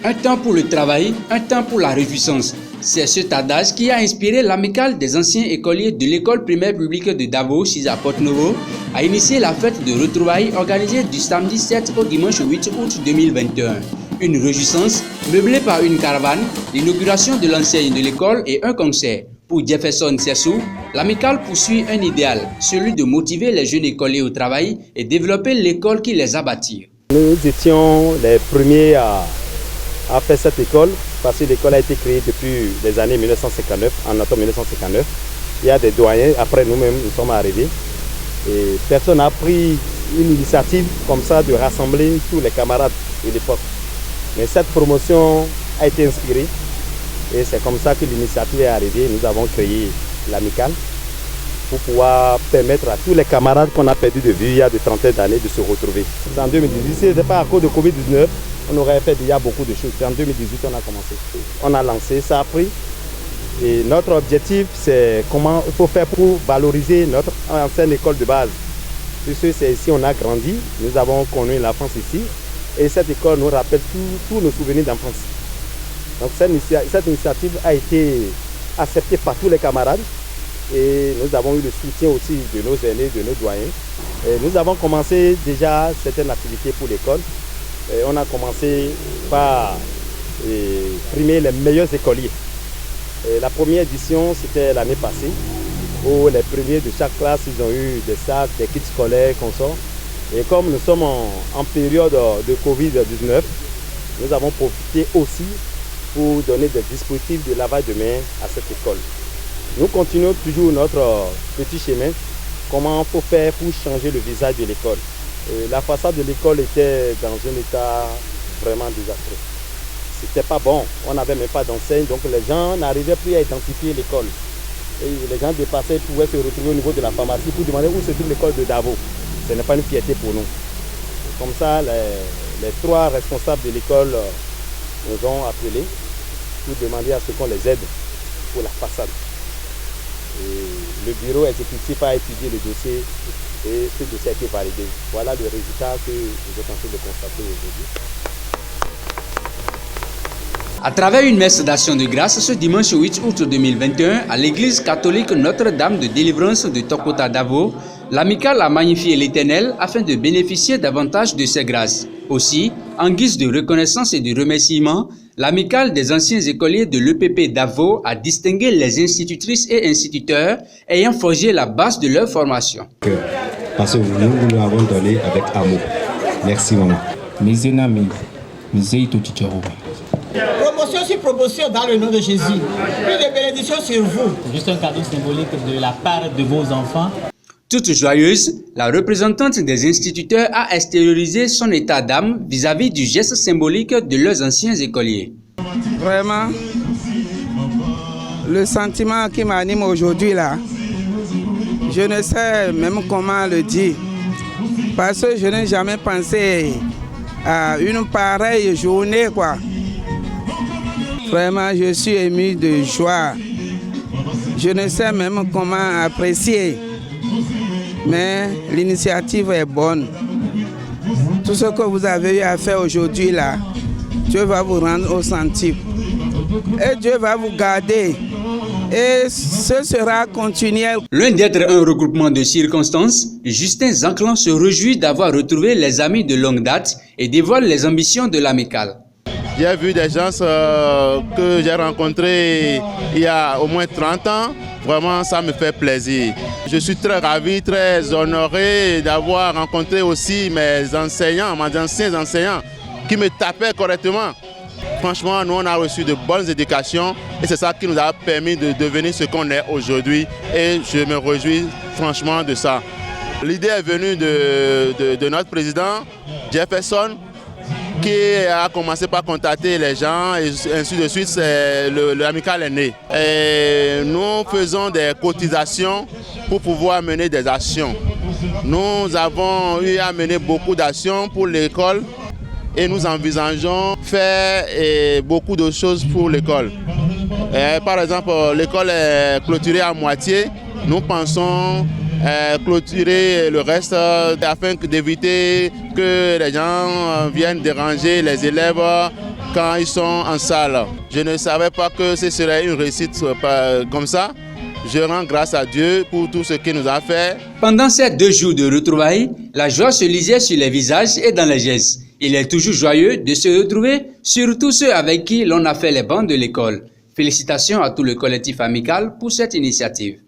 Un temps pour le travail, un temps pour la réjouissance. C'est cet adage qui a inspiré l'amicale des anciens écoliers de l'école primaire publique de Davo, Cisa Porto-Novo, à initier la fête de retrouvailles organisée du samedi 7 au dimanche 8 août 2021. Une réjouissance meublée par une caravane, l'inauguration de l'enseigne de l'école et un concert. Pour Jefferson Sessou, l'amicale poursuit un idéal, celui de motiver les jeunes écoliers au travail et développer l'école qui les a bâtis. Nous étions les premiers à faire cette école parce que l'école a été créée depuis les années 1959, en octobre 1959. Il y a des doyens, après nous-mêmes nous sommes arrivés. Et personne n'a pris une initiative comme ça de rassembler tous les camarades de l'époque. Mais cette promotion a été inspirée et c'est comme ça que l'initiative est arrivée. Nous avons créé l'amicale pour pouvoir permettre à tous les camarades qu'on a perdu de vue il y a de trentaine d'années de se retrouver. En 2018, si ce n'était pas à cause de Covid-19, on aurait fait déjà beaucoup de choses. C'est en 2018 qu'on a commencé. On a lancé, ça a pris. Et notre objectif, c'est comment il faut faire pour valoriser notre ancienne école de base. Puisque c'est ici qu'on a grandi, nous avons connu la France ici. Et cette école nous rappelle tous nos souvenirs d'enfance. Donc cette initiative a été acceptée par tous les camarades. Et nous avons eu le soutien aussi de nos aînés, de nos doyens. Et nous avons commencé déjà certaines activités pour l'école. On a commencé par primer les meilleurs écoliers. Et la première édition, c'était l'année passée, où les premiers de chaque classe, ils ont eu des sacs, des kits scolaires, consorts. Et comme nous sommes en période de Covid-19, nous avons profité aussi pour donner des dispositifs de lavage de mains à cette école. Nous continuons toujours notre petit chemin, comment il faut faire pour changer le visage de l'école. La façade de l'école était dans un état vraiment désastreux. C'était pas bon, on n'avait même pas d'enseigne, donc les gens n'arrivaient plus à identifier l'école. Et les gens dépassaient, pouvaient se retrouver au niveau de la pharmacie pour demander où se trouve l'école de Davo. Ce n'est pas une fierté pour nous. Et comme ça, les trois responsables de l'école nous ont appelés pour demander à ce qu'on les aide pour la façade. Et le bureau exécutif a étudié le dossier et ce dossier a été validé. Voilà le résultat que vous êtes en train de constater aujourd'hui. À travers une messe d'action de grâce ce dimanche 8 août 2021 à l'église catholique Notre-Dame de Délivrance de Tokota Davo, l'amicale a magnifié l'Éternel afin de bénéficier davantage de ses grâces. Aussi, en guise de reconnaissance et de remerciement, l'amicale des anciens écoliers de l'EPP Davo a distingué les institutrices et instituteurs ayant forgé la base de leur formation. Parce que nous nous avons donné avec amour. Merci maman. Promotion sur promotion dans le nom de Jésus. Plus de bénédictions sur vous. Juste un cadeau symbolique de la part de vos enfants. Toute joyeuse, la représentante des instituteurs a extériorisé son état d'âme vis-à-vis du geste symbolique de leurs anciens écoliers. Vraiment, le sentiment qui m'anime aujourd'hui là, je ne sais même comment le dire. Parce que je n'ai jamais pensé à une pareille journée, quoi. Vraiment, je suis ému de joie. Je ne sais même comment apprécier. Mais l'initiative est bonne. Tout ce que vous avez eu à faire aujourd'hui là, Dieu va vous rendre au centuple. Et Dieu va vous garder. Et ce sera continuel. Loin d'être un regroupement de circonstances, Justin Zanclan se réjouit d'avoir retrouvé les amis de longue date et dévoile les ambitions de l'amicale. J'ai vu des gens que j'ai rencontrés il y a au moins 30 ans. Vraiment, ça me fait plaisir. Je suis très ravi, très honoré d'avoir rencontré aussi mes enseignants, mes anciens enseignants qui me tapaient correctement. Franchement, nous on a reçu de bonnes éducations et c'est ça qui nous a permis de devenir ce qu'on est aujourd'hui. Et je me réjouis franchement de ça. L'idée est venue de notre président, Jefferson, qui a commencé par contacter les gens et ainsi de suite, l'amicale est née. Et nous faisons des cotisations pour pouvoir mener des actions. Nous avons eu à mener beaucoup d'actions pour l'école et nous envisageons faire beaucoup de choses pour l'école. Par exemple, l'école est clôturée à moitié. Nous pensons clôturer le reste afin d'éviter que les gens viennent déranger les élèves quand ils sont en salle. Je ne savais pas que ce serait une réussite comme ça. Je rends grâce à Dieu pour tout ce qu'il nous a fait. Pendant ces 2 jours de retrouvailles, la joie se lisait sur les visages et dans les gestes. Il est toujours joyeux de se retrouver, surtout ceux avec qui l'on a fait les bancs de l'école. Félicitations à tout le collectif amical pour cette initiative.